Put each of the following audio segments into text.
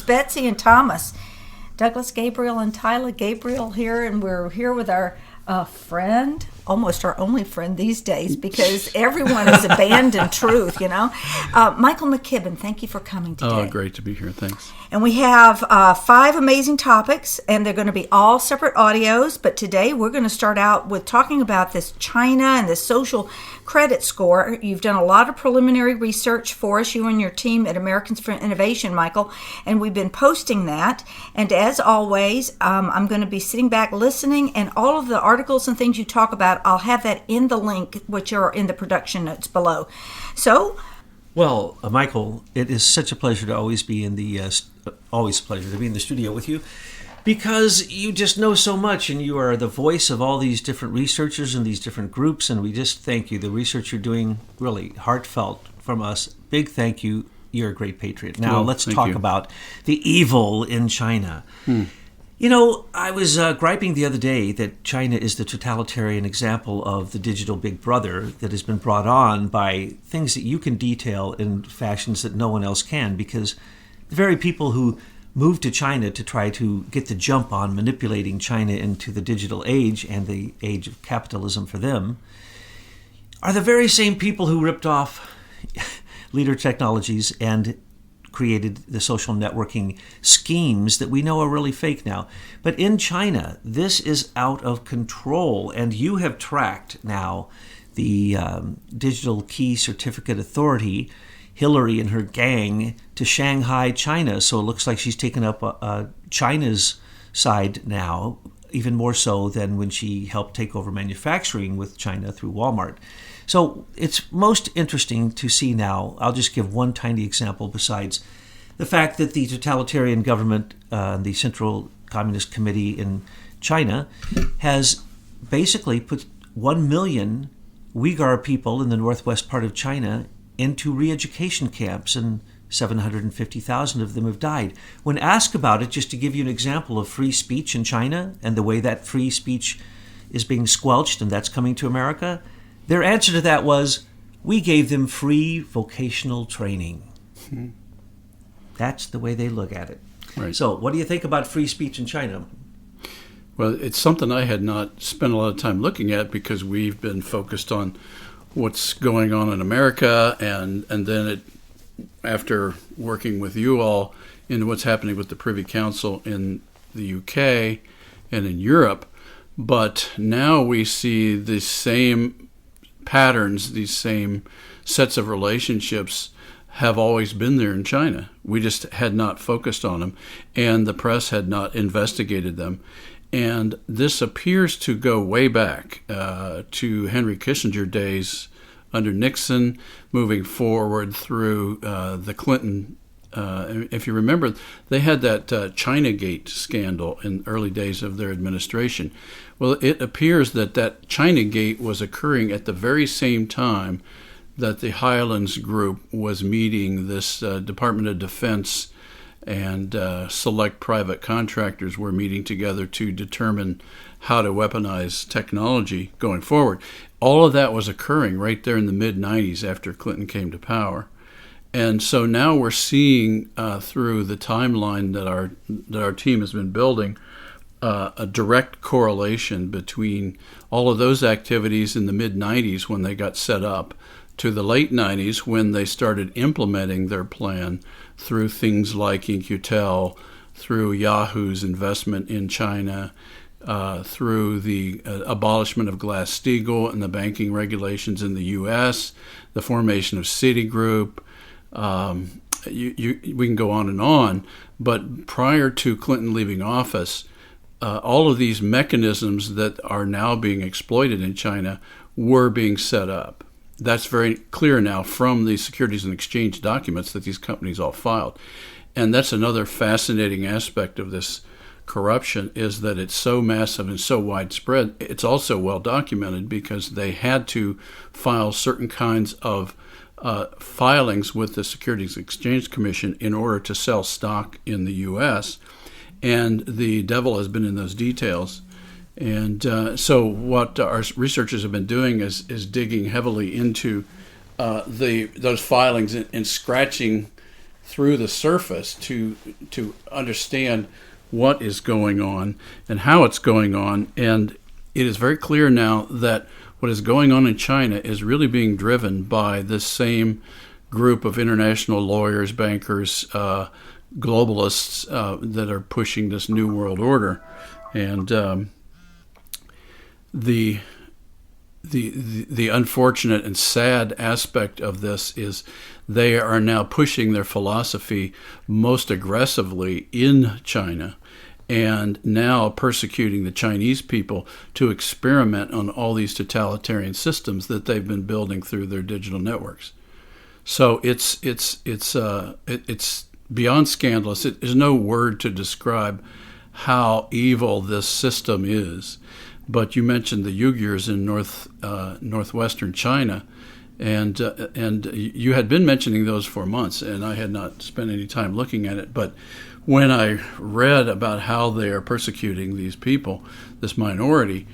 Betsy and Thomas. Douglas Gabriel and Tyler Gabriel here, and we're here with our friend, almost our only friend these days, because everyone has abandoned truth, Michael McKibben, thank you for coming today. Oh, great to be here. Thanks. And we have 5 amazing topics, and they're going to be all separate audios, but today we're going to start out with talking about this China and the social credit score. You've done a lot of preliminary research for us, you and your team at Americans for Innovation, Michael, and we've been posting that. And as always, I'm going to be sitting back listening, and all of the articles and things you talk about, I'll have that in the link, which are in the production notes below. So, well, Michael, it is such a pleasure to always be in the studio with you, because you just know so much, and you are the voice of all these different researchers and these different groups, and we just thank you. The research you're doing, really heartfelt from us. Big thank you. You're a great patriot. Now, let's talk about the evil in China. I was griping the other day that China is the totalitarian example of the digital big brother that has been brought on by things that you can detail in fashions that no one else can, because the very people who moved to China to try to get the jump on manipulating China into the digital age and the age of capitalism for them are the very same people who ripped off Leader Technologies and created the social networking schemes that we know are really fake now. But in China, this is out of control, and you have tracked now the Digital Key Certificate Authority, Hillary and her gang, to Shanghai, China. So it looks like she's taken up China's side now, even more so than when she helped take over manufacturing with China through Walmart. So it's most interesting to see now. I'll just give one tiny example besides the fact that the totalitarian government, the Central Communist Committee in China, has basically put 1 million Uyghur people in the northwest part of China into re-education camps, and 750,000 of them have died. When asked about it, just to give you an example of free speech in China and the way that free speech is being squelched and that's coming to America, their answer to that was, we gave them free vocational training. That's the way they look at it. Right. So what do you think about free speech in China? Well, it's something I had not spent a lot of time looking at, because we've been focused on what's going on in America, and then after working with you all in what's happening with the Privy Council in the UK and in Europe. But now we see the same patterns, these same sets of relationships have always been there in China. We just had not focused on them, and the press had not investigated them. And this appears to go way back to Henry Kissinger days under Nixon, moving forward through the Clinton. If you remember, they had that Chinagate scandal in early days of their administration. Well, it appears that Chinagate was occurring at the very same time that the Highlands Group was meeting. This Department of Defense and select private contractors were meeting together to determine how to weaponize technology going forward. All of that was occurring right there in the mid-'90s after Clinton came to power. And so now we're seeing through the timeline that our team has been building a direct correlation between all of those activities in the mid-'90s when they got set up to the late 90s when they started implementing their plan through things like In-Q-Tel, through Yahoo's investment in China, through the abolishment of Glass-Steagall and the banking regulations in the U.S., the formation of Citigroup. We can go on, but prior to Clinton leaving office, all of these mechanisms that are now being exploited in China were being set up. That's very clear now from the Securities and Exchange documents that these companies all filed. And that's another fascinating aspect of this corruption, is that it's so massive and so widespread. It's also well documented because they had to file certain kinds of filings with the Securities and Exchange Commission in order to sell stock in the U.S., and the devil has been in those details. And so what our researchers have been doing is digging heavily into those filings and scratching through the surface to understand what is going on and how it's going on. And it is very clear now that what is going on in China is really being driven by this same group of international lawyers, bankers, globalists that are pushing this new world order. And the unfortunate and sad aspect of this is they are now pushing their philosophy most aggressively in China, and now persecuting the Chinese people to experiment on all these totalitarian systems that they've been building through their digital networks. So it's beyond scandalous. There's no word to describe how evil this system is. But you mentioned the Uyghurs in northwestern China, and you had been mentioning those for months, and I had not spent any time looking at it. But when I read about how they are persecuting these people, this minority,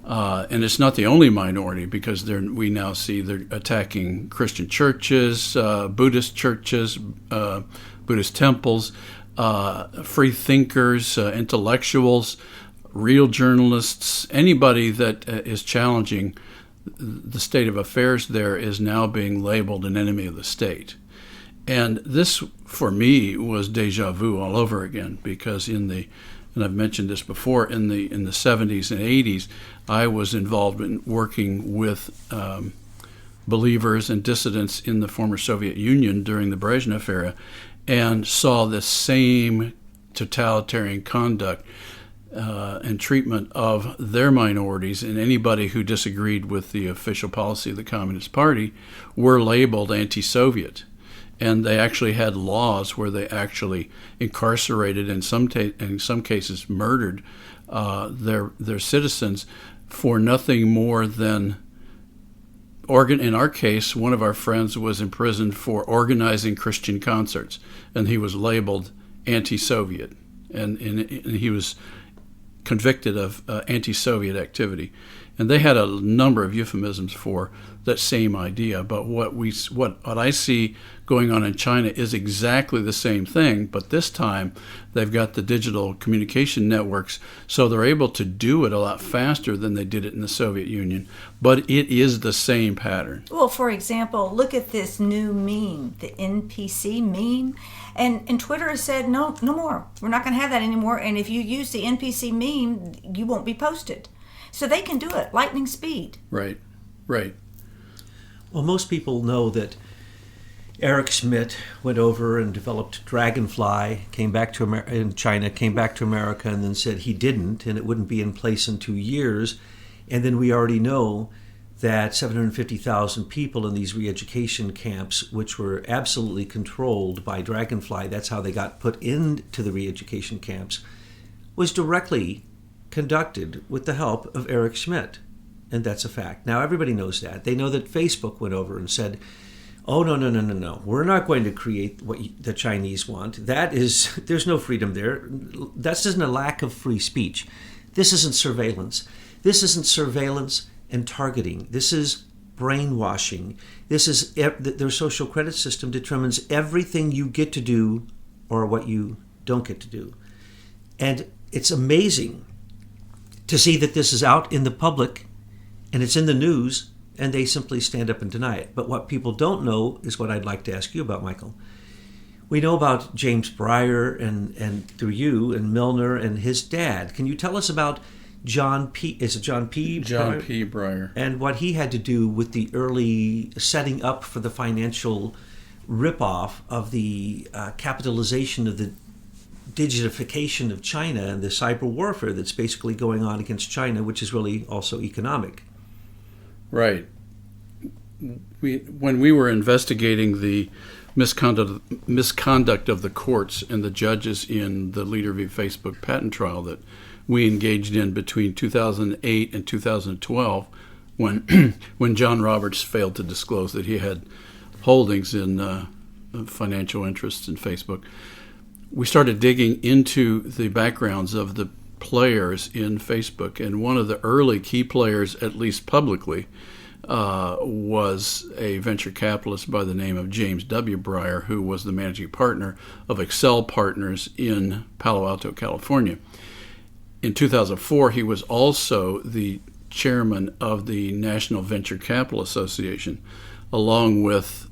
and it's not the only minority, because we now see they're attacking Christian churches, Buddhist churches, Buddhist temples, free thinkers, intellectuals, real journalists, anybody that is challenging the state of affairs there is now being labeled an enemy of the state. And this, for me, was deja vu all over again, because and I've mentioned this before, in the 70s and 80s, I was involved in working with believers and dissidents in the former Soviet Union during the Brezhnev era, and saw this same totalitarian conduct and treatment of their minorities, and anybody who disagreed with the official policy of the Communist Party were labeled anti-Soviet. And they actually had laws where they actually incarcerated, in some cases murdered, their citizens for nothing more than in our case, one of our friends was imprisoned for organizing Christian concerts, and he was labeled anti-Soviet, and he was convicted of anti-Soviet activity. And they had a number of euphemisms for that same idea. But what I see going on in China is exactly the same thing, but this time they've got the digital communication networks, so they're able to do it a lot faster than they did it in the Soviet Union. But it is the same pattern. Well, for example, look at this new meme, the NPC meme. And Twitter has said, no more. We're not going to have that anymore. And if you use the NPC meme, you won't be posted. So they can do it lightning speed. Right. Well, most people know that Eric Schmidt went over and developed Dragonfly, came back to in China, came back to America, and then said he didn't, and it wouldn't be in place in 2 years. And then we already know that 750,000 people in these re-education camps, which were absolutely controlled by Dragonfly, that's how they got put into the re-education camps, was directly conducted with the help of Eric Schmidt. And that's a fact. Now, everybody knows that. They know that Facebook went over and said, oh, no. We're not going to create what the Chinese want. There's no freedom there. That's just a lack of free speech. This isn't surveillance. This isn't surveillance and targeting. This is brainwashing. This is their social credit system determines everything you get to do or what you don't get to do. And it's amazing to see that this is out in the public and it's in the news, and they simply stand up and deny it. But what people don't know is what I'd like to ask you about, Michael. We know about James Breyer and through you and Milner and his dad. Can you tell us about John P. Breyer? And what he had to do with the early setting up for the financial ripoff of the capitalization of the digitification of China and the cyber warfare that's basically going on against China, which is really also economic. Right. When we were investigating the misconduct of the courts and the judges in the Leader v. Facebook patent trial that we engaged in between 2008 and 2012, when John Roberts failed to disclose that he had holdings in financial interests in Facebook, we started digging into the backgrounds of the players in Facebook, and one of the early key players, at least publicly, was a venture capitalist by the name of James W. Breyer, who was the managing partner of Excel Partners in Palo Alto, California. In 2004, he was also the chairman of the National Venture Capital Association, along with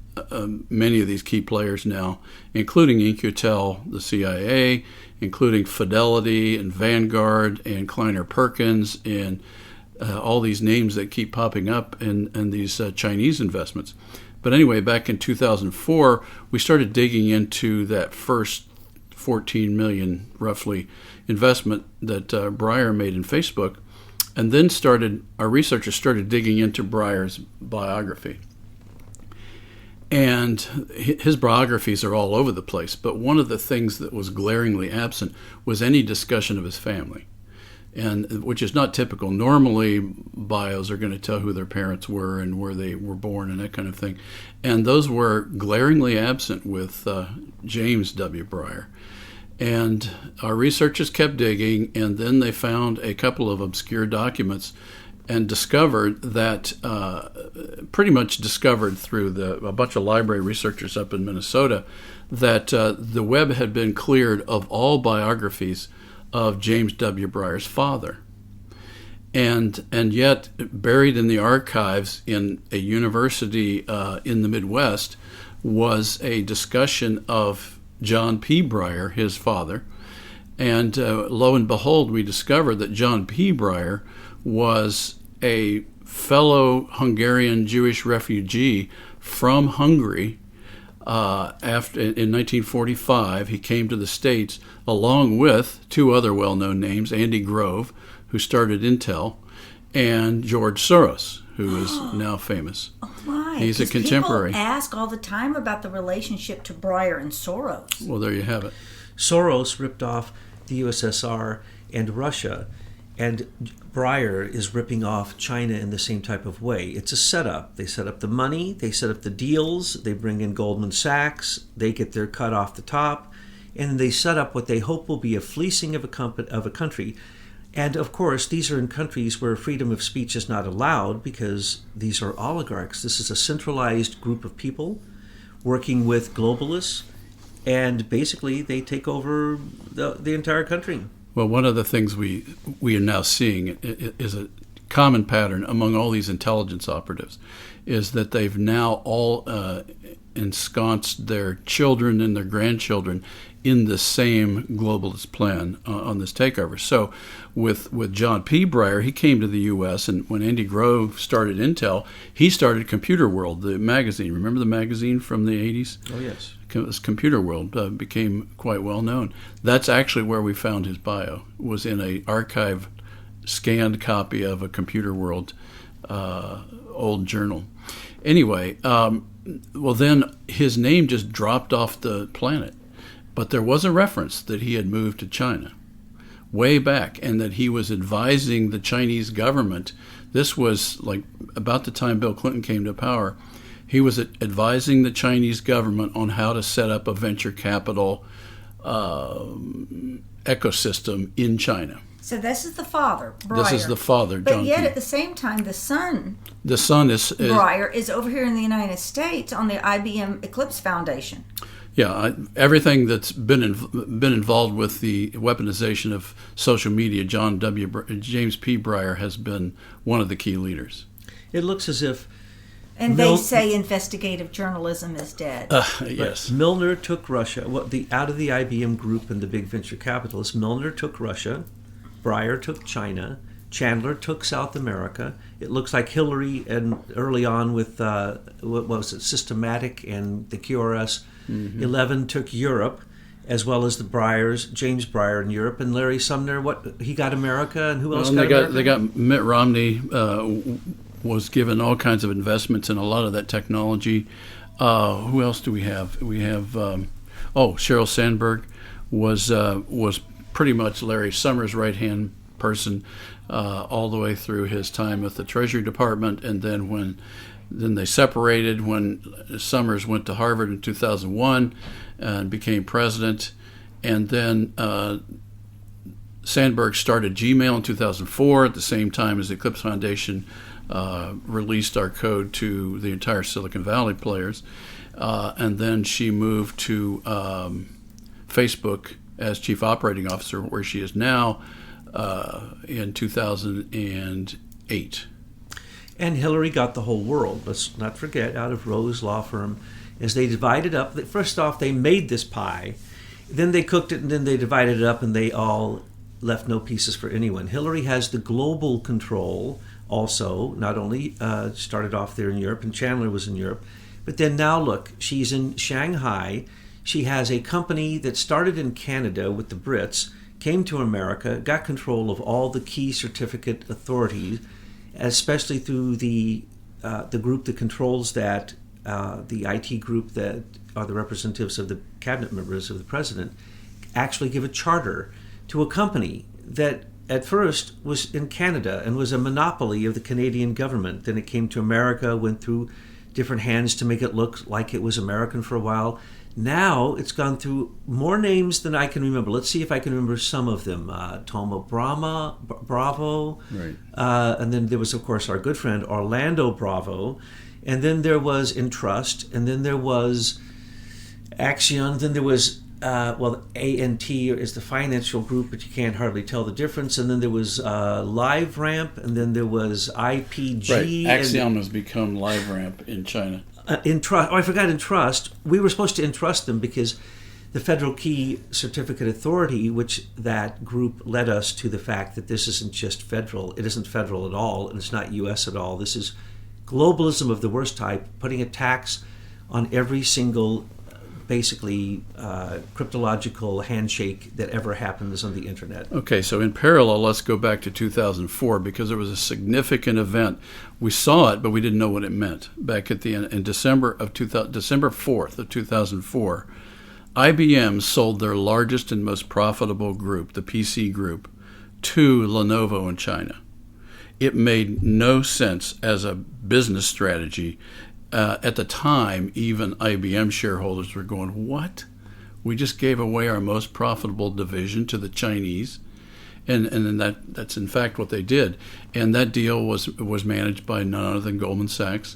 many of these key players now, including In-Q-Tel, the CIA, including Fidelity and Vanguard and Kleiner Perkins and all these names that keep popping up in these Chinese investments. But anyway, back in 2004, we started digging into that first 14 million, roughly, investment that Breyer made in Facebook, and then our researchers started digging into Breyer's biography. And his biographies are all over the place, but one of the things that was glaringly absent was any discussion of his family, and which is not typical. Normally, bios are going to tell who their parents were and where they were born and that kind of thing, and those were glaringly absent with James W. Breyer. And our researchers kept digging, and then they found a couple of obscure documents and discovered that, pretty much discovered through a bunch of library researchers up in Minnesota, that the web had been cleared of all biographies of James W. Breyer's father. And yet, buried in the archives in a university in the Midwest was a discussion of John P. Breyer, his father. And lo and behold, we discovered that John P. Breyer was a fellow Hungarian Jewish refugee from Hungary. In 1945, he came to the States along with two other well-known names, Andy Grove, who started Intel, and George Soros, who is now famous. Oh my! He's a contemporary. People ask all the time about the relationship to Breyer and Soros. Well, there you have it. Soros ripped off the USSR and Russia, and Breyer is ripping off China in the same type of way. It's a setup. They set up the money, they set up the deals, they bring in Goldman Sachs, they get their cut off the top, and they set up what they hope will be a fleecing of a country. And of course, these are in countries where freedom of speech is not allowed because these are oligarchs. This is a centralized group of people working with globalists, and basically they take over the entire country. Well, one of the things we are now seeing is a common pattern among all these intelligence operatives, is that they've now all ensconced their children and their grandchildren in the same globalist plan on this takeover. So with John P. Breyer, he came to the U.S., and when Andy Grove started Intel, he started Computer World, the magazine. Remember the magazine from the 80s? Oh, yes. Computer World became quite well known. That's actually where we found his bio, was in an archived, scanned copy of a Computer World old journal. Anyway, well then his name just dropped off the planet. But there was a reference that he had moved to China way back, and that he was advising the Chinese government. This was like about the time Bill Clinton came to power. He was advising the Chinese government on how to set up a venture capital ecosystem in China. So this is the father, Breyer. This is the father, John But yet P. at the same time, the son, Breyer, is over here in the United States on the IBM Eclipse Foundation. Yeah, everything that's been involved with the weaponization of social media, James P. Breyer has been one of the key leaders. It looks as if... And they say investigative journalism is dead. Yes. Milner took Russia. Out of the IBM group and the big venture capitalists, Milner took Russia, Breyer took China, Chandler took South America. It looks like Hillary, and early on with, what was it, Systematic and the QRS, 11 took Europe, as well as the Breyers, James Breyer in Europe, and Larry Sumner. He got America, and who else got America? They got Mitt Romney. Was given all kinds of investments in a lot of that technology. Who else do we have? We have Sheryl Sandberg was pretty much Larry Summers' right-hand person all the way through his time with the Treasury Department, and then they separated when Summers went to Harvard in 2001 and became president, and then Sandberg started Gmail in 2004 at the same time as the Eclipse Foundation released our code to the entire Silicon Valley players. And then she moved to Facebook as Chief Operating Officer, where she is now in 2008. And Hillary got the whole world. Let's not forget, out of Rose Law Firm, as they divided up. First off, they made this pie, then they cooked it, and then they divided it up, and they all left no pieces for anyone. Hillary has the global control also, not only started off there in Europe, and Chandler was in Europe, but then now look, she's in Shanghai. She has a company that started in Canada with the Brits, came to America, got control of all the key certificate authorities, especially through the group that controls that, the IT group that are the representatives of the cabinet members of the president, actually give a charter to a company that at first was in Canada and was a monopoly of the Canadian government. Then it came to America, went through different hands to make it look like it was American for a while. Now it's gone through more names than I can remember. Let's see if I can remember some of them. Thoma Bravo. Right. And then there was, of course, our good friend Orlando Bravo. And then there was Entrust. And then there was Axion. Then there was, ANT is the financial group, but you can't hardly tell the difference. And then there was LiveRamp. And then there was IPG. Right. Axion has become LiveRamp in China. Entrust. Oh, I forgot Entrust. We were supposed to entrust them because the Federal Key Certificate Authority, which that group led us to the fact that this isn't just federal. It isn't federal at all, and it's not U.S. at all. This is globalism of the worst type, putting a tax on every single, basically, cryptological handshake that ever happens on the internet. Okay, so in parallel, let's go back to 2004 because there was a significant event. We saw it, but we didn't know what it meant. Back at the end, in December 4th of 2004, IBM sold their largest and most profitable group, the PC group, to Lenovo in China. It made no sense as a business strategy. At the time, even IBM shareholders were going, what? We just gave away our most profitable division to the Chinese. And then that's in fact what they did. And that deal was managed by none other than Goldman Sachs.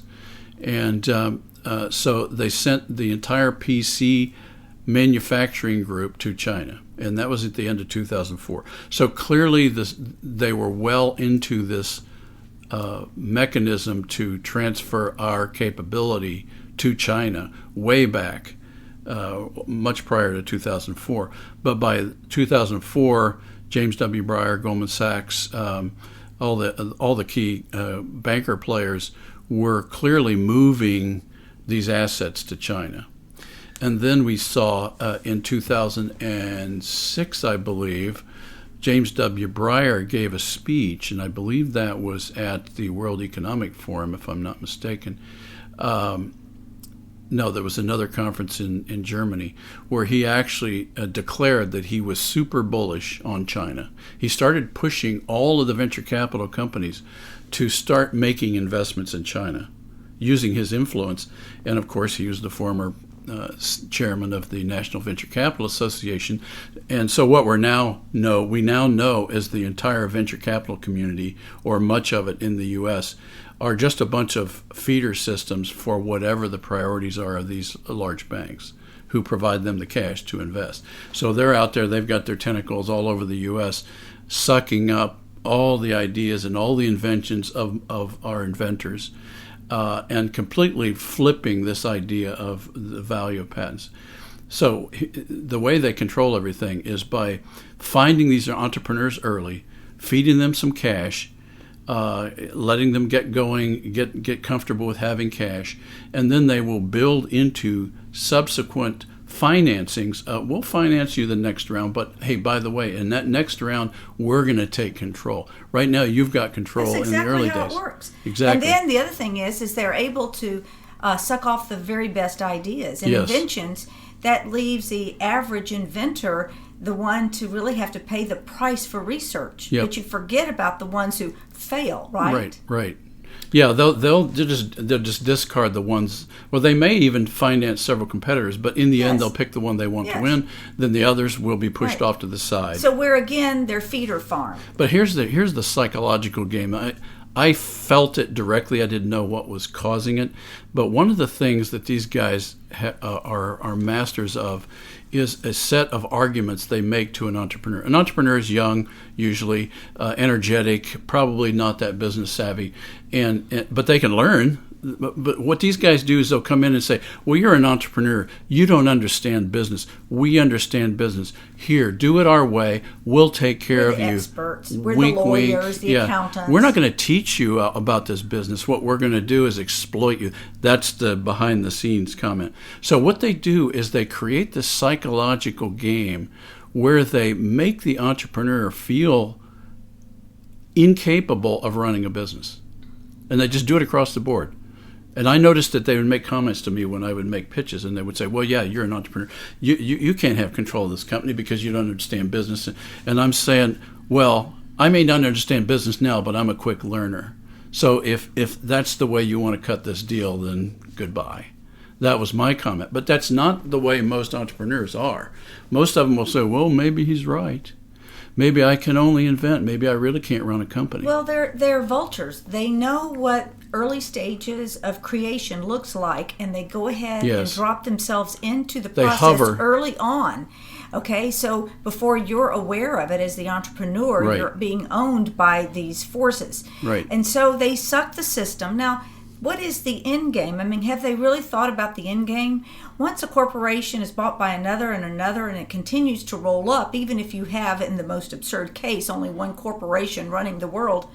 And so they sent the entire PC manufacturing group to China. And that was at the end of 2004. So clearly they were well into this mechanism to transfer our capability to China way back, much prior to 2004. But by 2004, James W. Breyer, Goldman Sachs, all the key banker players were clearly moving these assets to China. And then we saw in 2006, I believe, James W. Breyer gave a speech, and I believe that was at the World Economic Forum, if I'm not mistaken. No, there was another conference in Germany where he actually declared that he was super bullish on China. He started pushing all of the venture capital companies to start making investments in China using his influence. And of course, he was the former chairman of the National Venture Capital Association. And so what we now know is the entire venture capital community, or much of it in the U.S., are just a bunch of feeder systems for whatever the priorities are of these large banks who provide them the cash to invest. So they're out there, they've got their tentacles all over the U.S., sucking up all the ideas and all the inventions of our inventors, and completely flipping this idea of the value of patents. So the way they control everything is by finding these entrepreneurs early, feeding them some cash, letting them get going, get comfortable with having cash, and then they will build into subsequent financings. We'll finance you the next round, but hey, by the way, in that next round, we're going to take control. Right now, you've got control in the early days. That's exactly how it works. Exactly. And then the other thing is they're able to suck off the very best ideas and inventions. That leaves the average inventor the one to really have to pay the price for research. Yep. But you forget about the ones who fail, right? Right. Yeah, they'll just discard the ones. Well, they may even finance several competitors, but in the end, they'll pick the one they want to win. Then the others will be pushed off to the side. So where again, their feeder farm. But here's the psychological game. I felt it directly. I didn't know what was causing it, but one of the things that these guys are masters of is a set of arguments they make to an entrepreneur. An entrepreneur is young, usually energetic, probably not that business savvy, but they can learn. But what these guys do is they'll come in and say, well, you're an entrepreneur. You don't understand business. We understand business. Here, do it our way. We'll take care of you. We're the experts. We're the lawyers, the accountants. We're not going to teach you about this business. What we're going to do is exploit you. That's the behind-the-scenes comment. So what they do is they create this psychological game where they make the entrepreneur feel incapable of running a business. And they just do it across the board. And I noticed that they would make comments to me when I would make pitches, and they would say, well, yeah, you're an entrepreneur. You can't have control of this company because you don't understand business. And I'm saying, well, I may not understand business now, but I'm a quick learner. So if that's the way you want to cut this deal, then goodbye. That was my comment. But that's not the way most entrepreneurs are. Most of them will say, well, maybe he's right. Maybe I can only invent. Maybe I really can't run a company. Well, they're vultures. They know what early stages of creation looks like, and they go ahead and drop themselves into the process early on. Okay, so before you're aware of it as the entrepreneur, you're being owned by these forces. Right. And so they suck the system. Now, what is the end game? I mean, have they really thought about the end game? Once a corporation is bought by another and another, and it continues to roll up, even if you have, in the most absurd case, only one corporation running the world,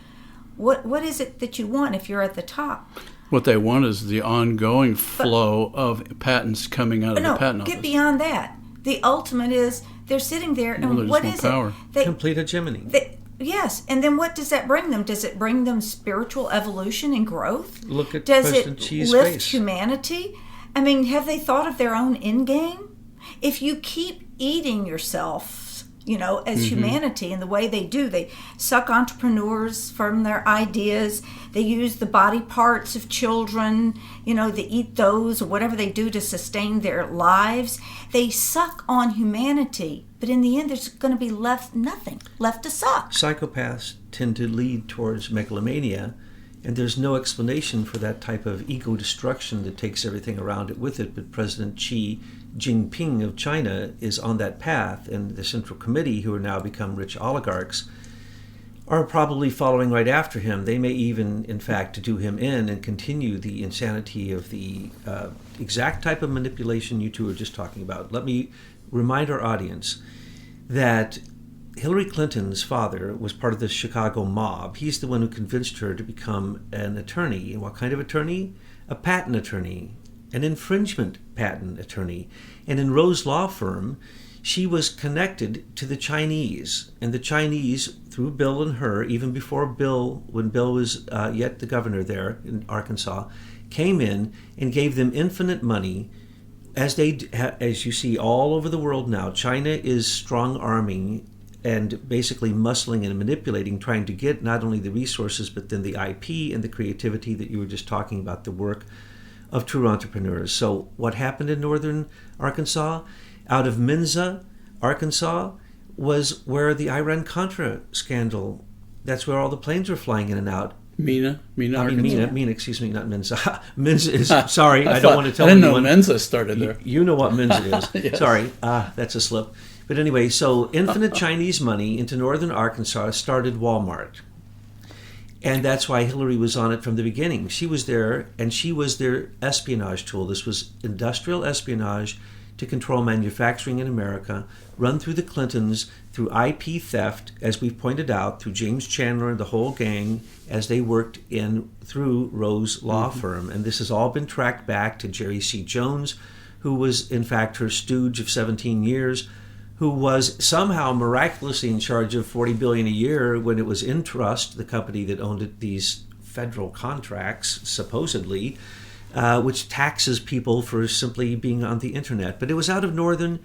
what is it that you want if you're at the top? What they want is the ongoing flow of patents coming out of the patent office. Get beyond that. The ultimate is they're sitting there, and what is it? Complete hegemony. Yes, and then what does that bring them? Does it bring them spiritual evolution and growth? Look at Does President it Xi's lift face. humanity? I mean, have they thought of their own end game? If you keep eating yourself, as humanity, and the way they do, they suck entrepreneurs from their ideas. They use the body parts of children, they eat those or whatever they do to sustain their lives. They suck on humanity, but in the end, there's going to be nothing left to suck. Psychopaths tend to lead towards megalomania, and there's no explanation for that type of ego destruction that takes everything around it with it. But President Xi Jinping of China is on that path, and the Central Committee, who are now become rich oligarchs, are probably following right after him. They may even, in fact, do him in and continue the insanity of the exact type of manipulation you two are just talking about. Let me remind our audience that Hillary Clinton's father was part of the Chicago mob. He's the one who convinced her to become an attorney. And what kind of attorney? A patent attorney, an infringement patent attorney. And in Rose Law Firm, she was connected to the Chinese. And the Chinese, through Bill and her, even before Bill, when Bill was yet the governor there in Arkansas, came in and gave them infinite money. As you see all over the world now, China is strong-arming and basically muscling and manipulating, trying to get not only the resources, but then the IP and the creativity that you were just talking about, the work of true entrepreneurs. So what happened in northern Arkansas? Out of Mensa, Arkansas, was where the Iran-Contra scandal, that's where all the planes were flying in and out. Mina, excuse me, not Mensa. Mensa is, sorry, I don't want to tell anyone. I anyone. didn't know Mensa started there. You know what Mensa is. Yes. Sorry, that's a slip. But anyway, so infinite Chinese money into northern Arkansas started Walmart. And that's why Hillary was on it from the beginning. She was there, and she was their espionage tool. This was industrial espionage to control manufacturing in America, run through the Clintons, through IP theft, as we've pointed out, through James Chandler and the whole gang, as they worked through Rose Law Firm. And this has all been tracked back to Jerry C. Jones, who was, in fact, her stooge of 17 years, who was somehow miraculously in charge of $40 billion a year when it was Intrust, the company that owned these federal contracts, supposedly, which taxes people for simply being on the internet. But it was out of northern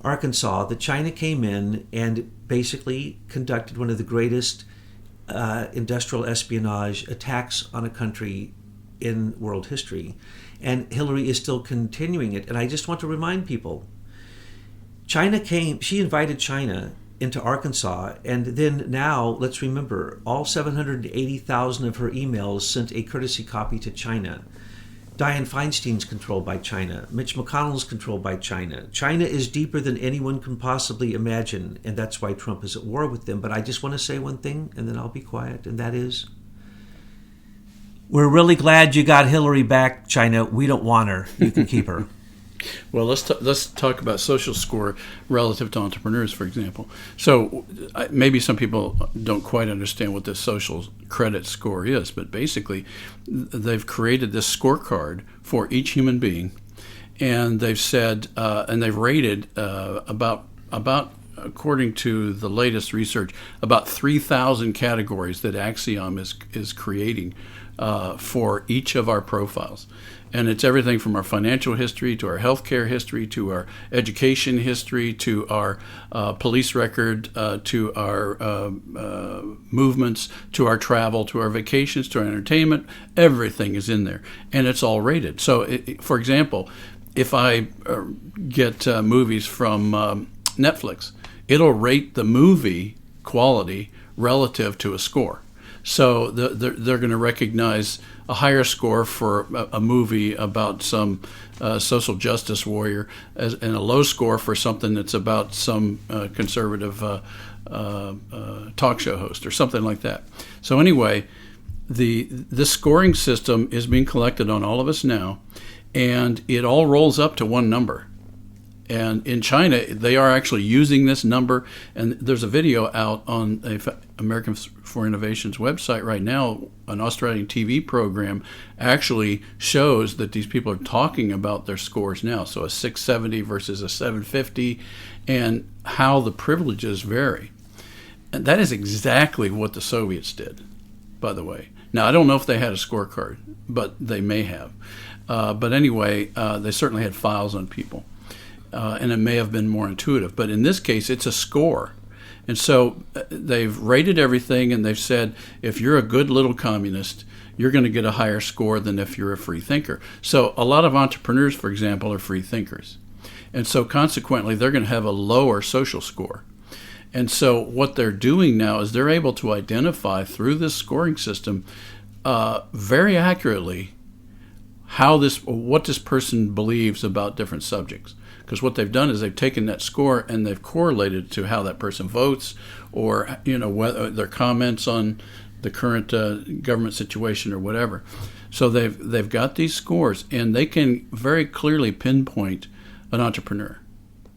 Arkansas that China came in and basically conducted one of the greatest industrial espionage attacks on a country in world history. And Hillary is still continuing it. And I just want to remind people, she invited China into Arkansas, and then now, let's remember, all 780,000 of her emails sent a courtesy copy to China. Dianne Feinstein's controlled by China. Mitch McConnell's controlled by China. China is deeper than anyone can possibly imagine, and that's why Trump is at war with them. But I just want to say one thing, and then I'll be quiet, and that is, we're really glad you got Hillary back, China. We don't want her. You can keep her. Well, let's talk about social score relative to entrepreneurs, for example. So maybe some people don't quite understand what this social credit score is, but basically they've created this scorecard for each human being, and they've said and they've rated about according to the latest research, about 3,000 categories that Axiom is creating for each of our profiles. And it's everything from our financial history to our healthcare history to our education history to our police record to our movements to our travel to our vacations to our entertainment. Everything is in there, and it's all rated. So, for example, if I get movies from Netflix, it'll rate the movie quality relative to a score. So they're going to recognize a higher score for a movie about some social justice warrior and a low score for something that's about some conservative talk show host or something like that. So anyway, this scoring system is being collected on all of us now, and it all rolls up to one number. And in China, they are actually using this number. And there's a video out on American for Innovation's website right now. An Australian TV program actually shows that these people are talking about their scores now. So a 670 versus a 750, and how the privileges vary. And that is exactly what the Soviets did, by the way. Now, I don't know if they had a scorecard, but they may have. But anyway, they certainly had files on people. And it may have been more intuitive. But in this case, it's a score. And so they've rated everything, and they've said, if you're a good little communist, you're going to get a higher score than if you're a free thinker. So a lot of entrepreneurs, for example, are free thinkers. And so consequently, they're going to have a lower social score. And so what they're doing now is they're able to identify through this scoring system very accurately what this person believes about different subjects. Because what they've done is they've taken that score and they've correlated it to how that person votes, or whether their comments on the current government situation or whatever. So they've got these scores, and they can very clearly pinpoint an entrepreneur,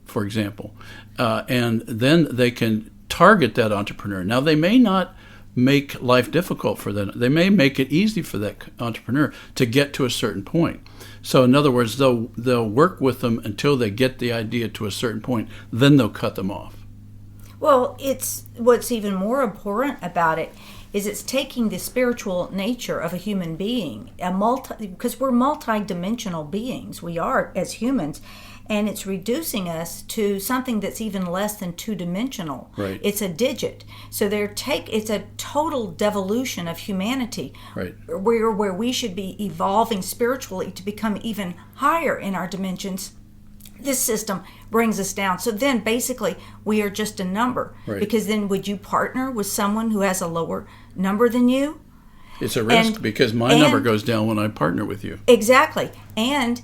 for example, and then they can target that entrepreneur. Now, they may not make life difficult for them. They may make it easy for that entrepreneur to get to a certain point. So in other words, they'll work with them until they get the idea to a certain point, then they'll cut them off. Well, it's what's even more important about it is it's taking the spiritual nature of a human being, because we're multi-dimensional beings, we are as humans, and it's reducing us to something that's even less than two-dimensional. Right. It's a digit. So it's a total devolution of humanity, right, where we should be evolving spiritually to become even higher in our dimensions. This system brings us down. So then basically we are just a number. Right. Because then would you partner with someone who has a lower number than you? It's a risk, because my number goes down when I partner with you. Exactly. And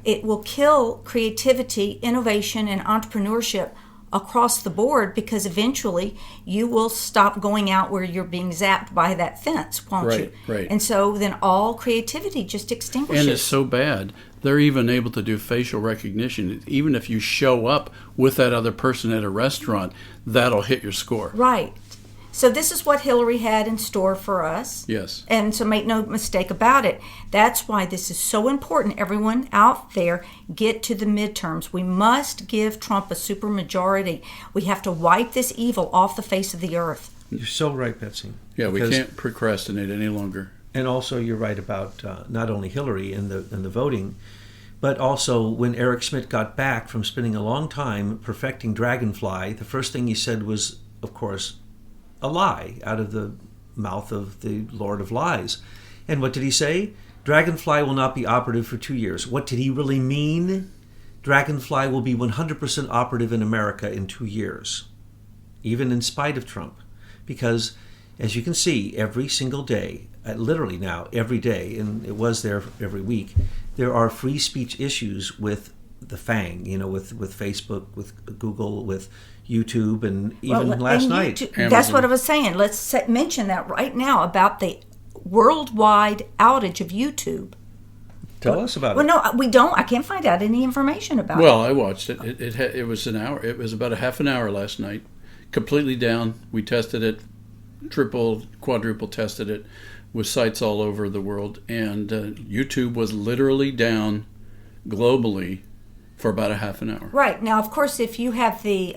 it will kill creativity, innovation, and entrepreneurship across the board, because eventually you will stop going out where you're being zapped by that fence, won't you? Right. And so then all creativity just extinguishes. And it's so bad, they're even able to do facial recognition. Even if you show up with that other person at a restaurant, that'll hit your score. Right. So this is what Hillary had in store for us. Yes. And so make no mistake about it. That's why this is so important. Everyone out there, get to the midterms. We must give Trump a supermajority. We have to wipe this evil off the face of the earth. You're so right, Betsy. Yeah, we can't procrastinate any longer. And also you're right about not only Hillary and the voting, but also when Eric Schmidt got back from spending a long time perfecting Dragonfly, the first thing he said was, of course, a lie out of the mouth of the Lord of Lies. And what did he say? Dragonfly will not be operative for 2 years. What did he really mean? Dragonfly will be 100% operative in America in 2 years, even in spite of Trump. Because, as you can see, every single day, literally now, every day, and it was there every week, there are free speech issues with the FANG, with Facebook, with Google, with YouTube, and even last night. That's what I was saying. Let's mention that right now about the worldwide outage of YouTube. Tell us about it. Well, no, we don't. I can't find out any information about it. Well, I watched it. It was an hour. It was about a half an hour last night. Completely down. We tested it, triple, quadruple tested it with sites all over the world. And YouTube was literally down globally for about a half an hour. Right. Now, of course, if you have the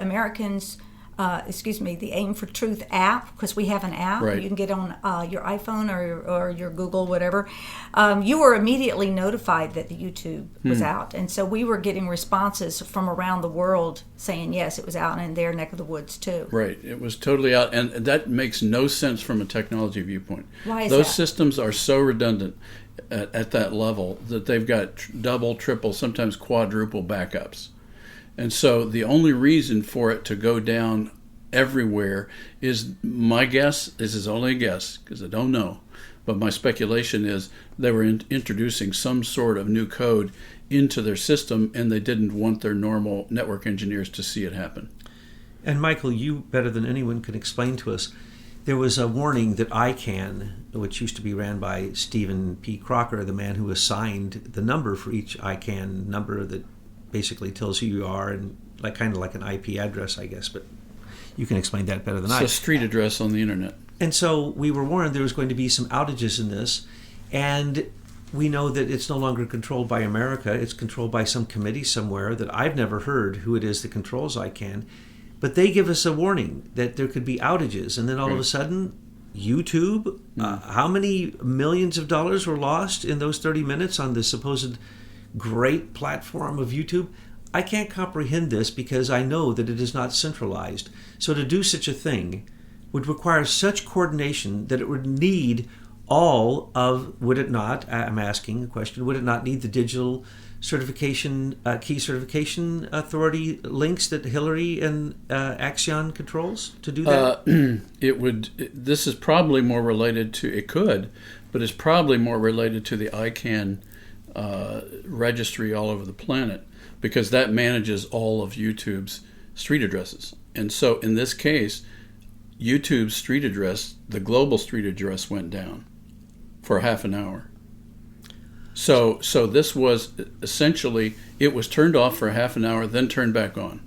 the Aim for Truth app, because we have an app, right. You can get on your iPhone or your Google, whatever, you were immediately notified that the YouTube was out. And so we were getting responses from around the world saying, yes, it was out in their neck of the woods, too. Right. It was totally out. And that makes no sense from a technology viewpoint. Why is Those that? systems are so redundant at that level that they've got double, triple, sometimes quadruple backups. And so the only reason for it to go down everywhere is, my guess, this is only a guess because I don't know, but my speculation is they were introducing some sort of new code into their system and they didn't want their normal network engineers to see it happen. And Michael, you better than anyone can explain to us, there was a warning that ICANN, which used to be ran by Stephen P. Crocker, the man who assigned the number for each ICANN number that basically tells who you are, and kind of like an IP address, I guess, but you can explain that better than I. It's a street address on the internet. And so we were warned there was going to be some outages in this, and we know that it's no longer controlled by America. It's controlled by some committee somewhere that I've never heard who it is that controls ICANN, but they give us a warning that there could be outages, and then all of a sudden, YouTube, how many millions of dollars were lost in those 30 minutes on the supposed great platform of YouTube? I can't comprehend this because I know that it is not centralized. So to do such a thing would require such coordination that it would need all of, would it not, I'm asking a question, would it not need the digital certification, key certification authority links that Hillary and Axion controls to do that? This is probably more related to, it could, but it's probably more related to the ICANN registry all over the planet, because that manages all of YouTube's street addresses. And so in this case, YouTube's street address, the global street address, went down for half an hour. So this was essentially, it was turned off for half an hour, then turned back on.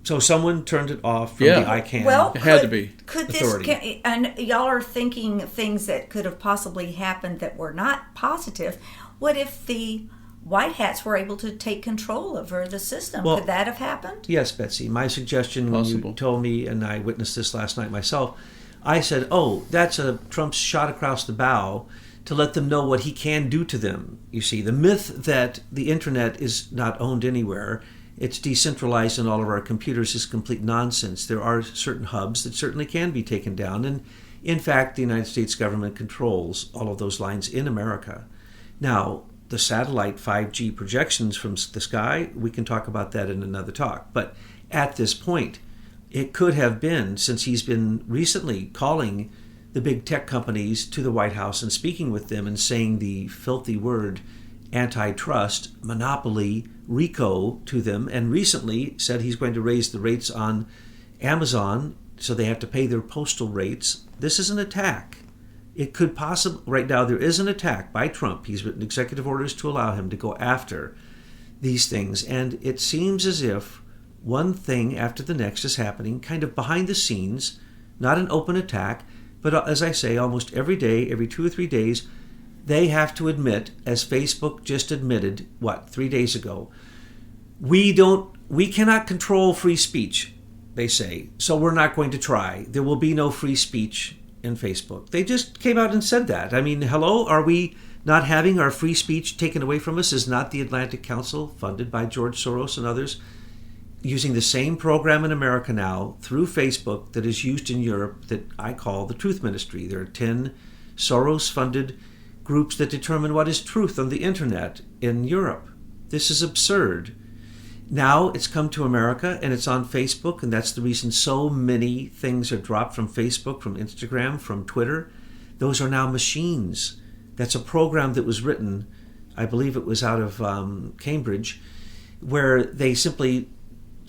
So someone turned it off from the ICANN. Well, it had to be. Could authority. this? And y'all are thinking of things that could have possibly happened that were not positive. What if the White Hats were able to take control over the system? Well, could that have happened? Yes, Betsy. My suggestion, Possible. when you told me, and I witnessed this last night myself, I said, that's a Trump's shot across the bow to let them know what he can do to them. You see, the myth that the internet is not owned anywhere, it's decentralized in all of our computers, is complete nonsense. There are certain hubs that certainly can be taken down, and in fact, the United States government controls all of those lines in America. Now, the satellite 5G projections from the sky, we can talk about that in another talk. But at this point, it could have been, since he's been recently calling the big tech companies to the White House and speaking with them and saying the filthy word antitrust, monopoly, RICO to them, and recently said he's going to raise the rates on Amazon so they have to pay their postal rates. This is an attack. It could possibly, right now there is an attack by Trump. He's written executive orders to allow him to go after these things. And it seems as if one thing after the next is happening, kind of behind the scenes, not an open attack, but as I say, almost every day, every 2 or 3 days, they have to admit, as Facebook just admitted, 3 days ago, we cannot control free speech, they say, so we're not going to try. There will be no free speech in Facebook. They just came out and said that. I mean, hello, are we not having our free speech taken away from us? Is not the Atlantic Council, funded by George Soros and others, using the same program in America now through Facebook that is used in Europe that I call the Truth Ministry. There are 10 Soros-funded groups that determine what is truth on the internet in Europe. This is absurd. Now it's come to America and it's on Facebook, and that's the reason so many things are dropped from Facebook, from Instagram, from Twitter. Those are now machines. That's a program that was written, I believe it was out of Cambridge, where they simply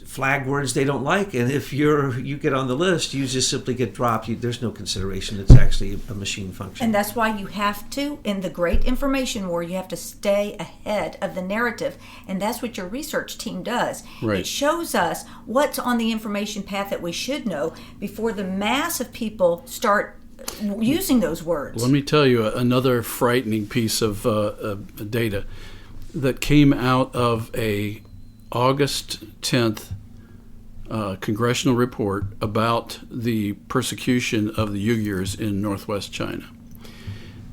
flag words they don't like, and if you get on the list, you just simply get dropped. There's no consideration. It's actually a machine function. And that's why you have to, in the great information war, you have to stay ahead of the narrative, and that's what your research team does. Right. It shows us what's on the information path that we should know before the mass of people start using those words. Let me tell you another frightening piece of data that came out of a August 10th congressional report about the persecution of the Uyghurs in northwest China.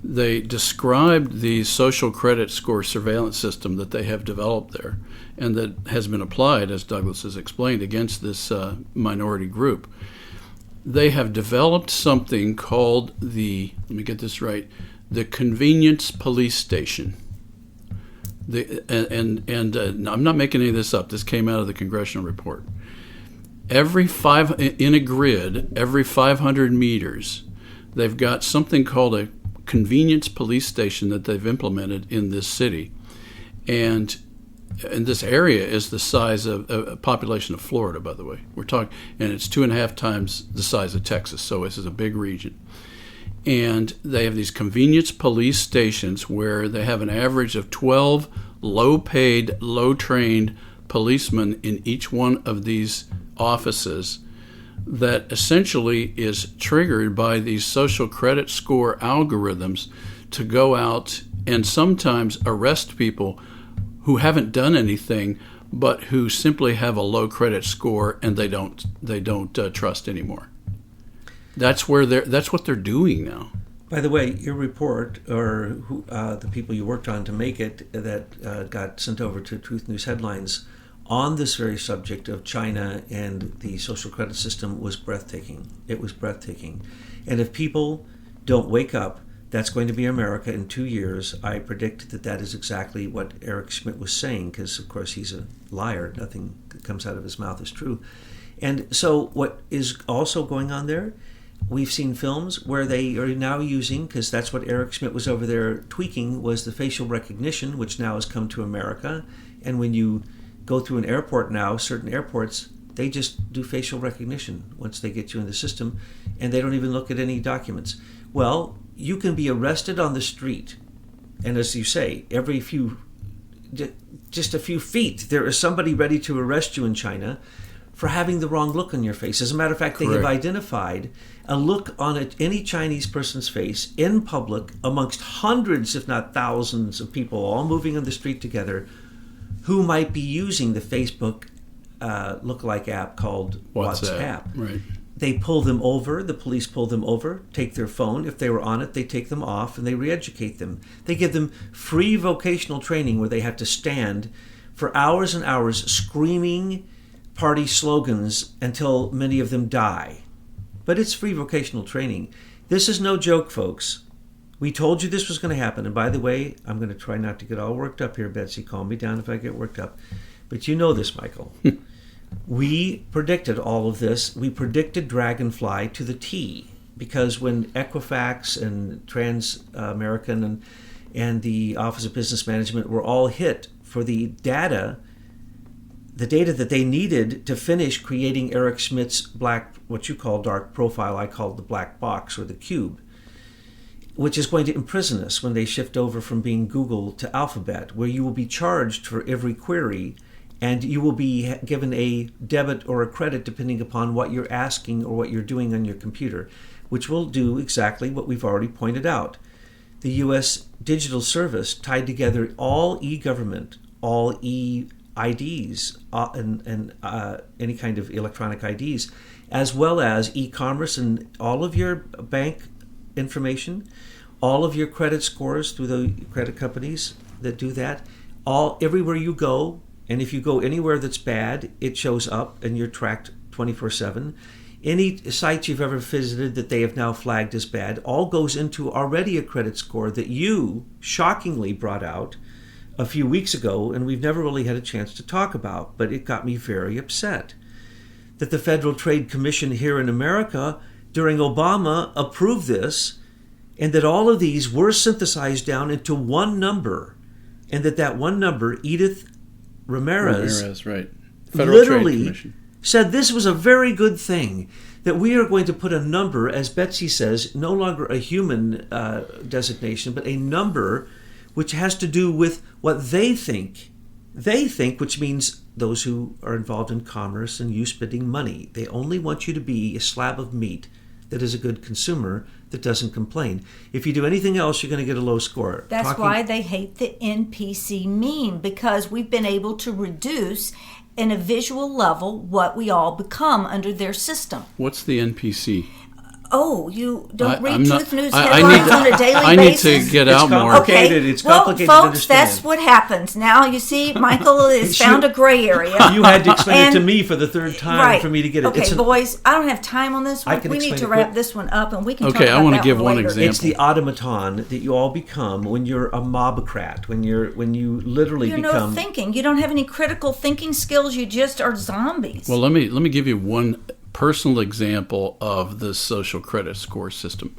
They described the social credit score surveillance system that they have developed there and that has been applied, as Douglas has explained, against this minority group. They have developed something called let me get this right, the convenience police station. I'm not making any of this up. This came out of the congressional report. In a grid, every 500 meters, they've got something called a convenience police station that they've implemented in this city. And this area is the size of a population of Florida, by the way. We're talking, and it's 2.5 times the size of Texas, so this is a big region. And they have these convenience police stations where they have an average of 12 low-paid, low-trained policemen in each one of these offices that essentially is triggered by these social credit score algorithms to go out and sometimes arrest people who haven't done anything but who simply have a low credit score and they don't trust anymore. That's what they're doing now. By the way, your report, or the people you worked on to make it, that got sent over to Truth News Headlines on this very subject of China and the social credit system was breathtaking. It was breathtaking. And if people don't wake up, that's going to be America in 2 years. I predict that is exactly what Eric Schmidt was saying, because, of course, he's a liar. Nothing that comes out of his mouth is true. And so what is also going on there, we've seen films where they are now using, because that's what Eric Schmidt was over there tweaking, was the facial recognition, which now has come to America. And when you go through an airport now, certain airports, they just do facial recognition once they get you in the system, and they don't even look at any documents. Well, you can be arrested on the street, and as you say, just a few feet, there is somebody ready to arrest you in China for having the wrong look on your face. As a matter of fact, they have identified a look on any Chinese person's face in public amongst hundreds, if not thousands, of people all moving on the street together who might be using the Facebook lookalike app called WhatsApp. Right. They pull them over, the police pull them over, take their phone. If they were on it, they take them off and they re-educate them. They give them free vocational training where they have to stand for hours and hours screaming party slogans until many of them die. But it's free vocational training. This is no joke, folks. We told you this was going to happen. And by the way, I'm going to try not to get all worked up here, Betsy. Calm me down if I get worked up. But you know this, Michael. We predicted all of this. We predicted Dragonfly to the T, because when Equifax and Trans-American and the Office of Business Management were all hit for the data that they needed to finish creating Eric Schmidt's what you call dark profile, I called the black box or the cube, which is going to imprison us when they shift over from being Google to Alphabet, where you will be charged for every query and you will be given a debit or a credit depending upon what you're asking or what you're doing on your computer, which will do exactly what we've already pointed out. The U.S. Digital Service tied together all e-government, all e-IDs, and any kind of electronic IDs, as well as e-commerce and all of your bank information, all of your credit scores through the credit companies that do that, everywhere you go, And if you go anywhere that's bad, it shows up and you're tracked 24/7. Any sites you've ever visited that they have now flagged as bad all goes into already a credit score that you shockingly brought out a few weeks ago, and we've never really had a chance to talk about, but it got me very upset. That the Federal Trade Commission here in America during Obama approved this, and that all of these were synthesized down into one number, and that one number, Edith Ramirez, right. Federal Trade literally Commission said this was a very good thing, that we are going to put a number, as Betsy says, no longer a human designation, but a number which has to do with what they think. They think, which means those who are involved in commerce and you spending money. They only want you to be a slab of meat that is a good consumer that doesn't complain. If you do anything else, you're going to get a low score. That's why they hate the NPC meme, because we've been able to reduce in a visual level what we all become under their system. What's the NPC? Oh, you don't read I'm not- Truth News I headlines need- on a daily I need basis? to get It's out more. complicated. It's complicated to well, folks, understand. that's what happens. Now, you see, Michael has You- found a gray area. You had to explain it to And- me for the third time Right. for me to get it. Okay, boys, I don't have time on this one. I can We need explain to it wrap quick. this one up, and we can Okay, talk I about wanna that give one later. example. It's the automaton that you all become when you're a mobocrat, when you literally You're no become. thinking. You don't have any critical thinking skills. You just are zombies. Well, let me give you one personal example of the social credit score system.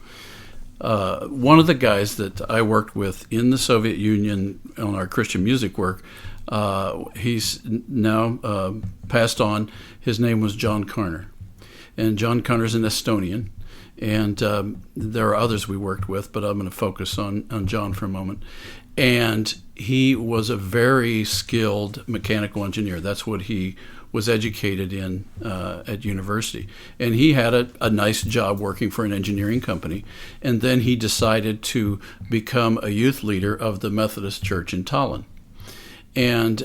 One of the guys that I worked with in the Soviet Union on our Christian music work, he's now passed on. His name was John Karner. And John Karner's an Estonian. And there are others we worked with, but I'm going to focus on John for a moment. And he was a very skilled mechanical engineer. That's what he was educated in at university. And he had a nice job working for an engineering company. And then he decided to become a youth leader of the Methodist Church in Tallinn. And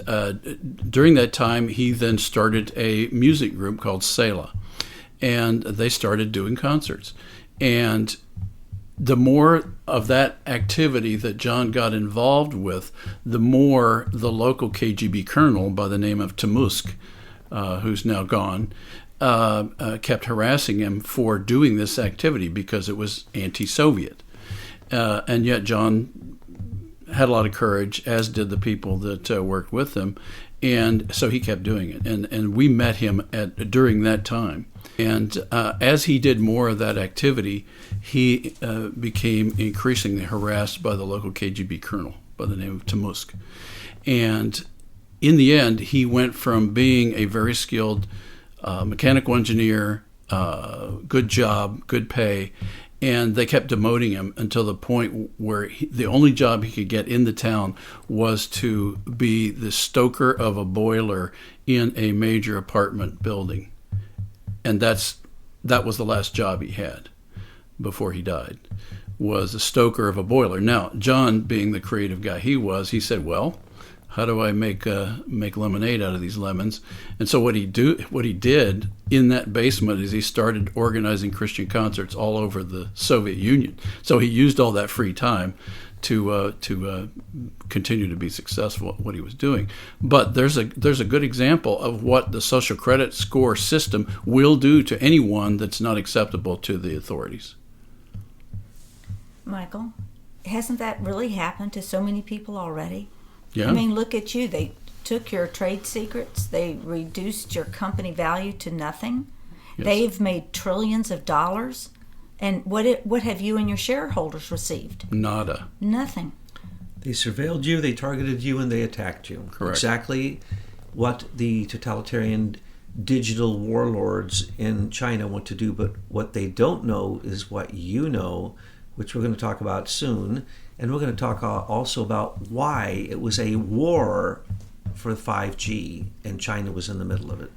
during that time, he then started a music group called Sela. And they started doing concerts. And the more of that activity that John got involved with, the more the local KGB colonel by the name of Temusk, who's now gone, kept harassing him for doing this activity because it was anti-Soviet. And yet John had a lot of courage, as did the people that worked with him. And so he kept doing it. And we met him during that time. And as he did more of that activity, he became increasingly harassed by the local KGB colonel by the name of Temusk. And in the end, he went from being a very skilled mechanical engineer, good job, good pay, and they kept demoting him until the point where the only job he could get in the town was to be the stoker of a boiler in a major apartment building. And that was the last job he had before he died, was a stoker of a boiler. Now, John, being the creative guy he said, well, how do I make lemonade out of these lemons? And so what he did in that basement is he started organizing Christian concerts all over the Soviet Union. So he used all that free time to continue to be successful at what he was doing. But there's a good example of what the social credit score system will do to anyone that's not acceptable to the authorities. Michael, hasn't that really happened to so many people already? Yeah. I mean, look at you. They took your trade secrets. They reduced your company value to nothing. Yes. They've made trillions of dollars. And what have you and your shareholders received? Nada. Nothing. They surveilled you, they targeted you, and they attacked you. Correct. Exactly what the totalitarian digital warlords in China want to do, but what they don't know is what you know, which we're going to talk about soon. And we're going to talk also about why it was a war for 5G and China was in the middle of it.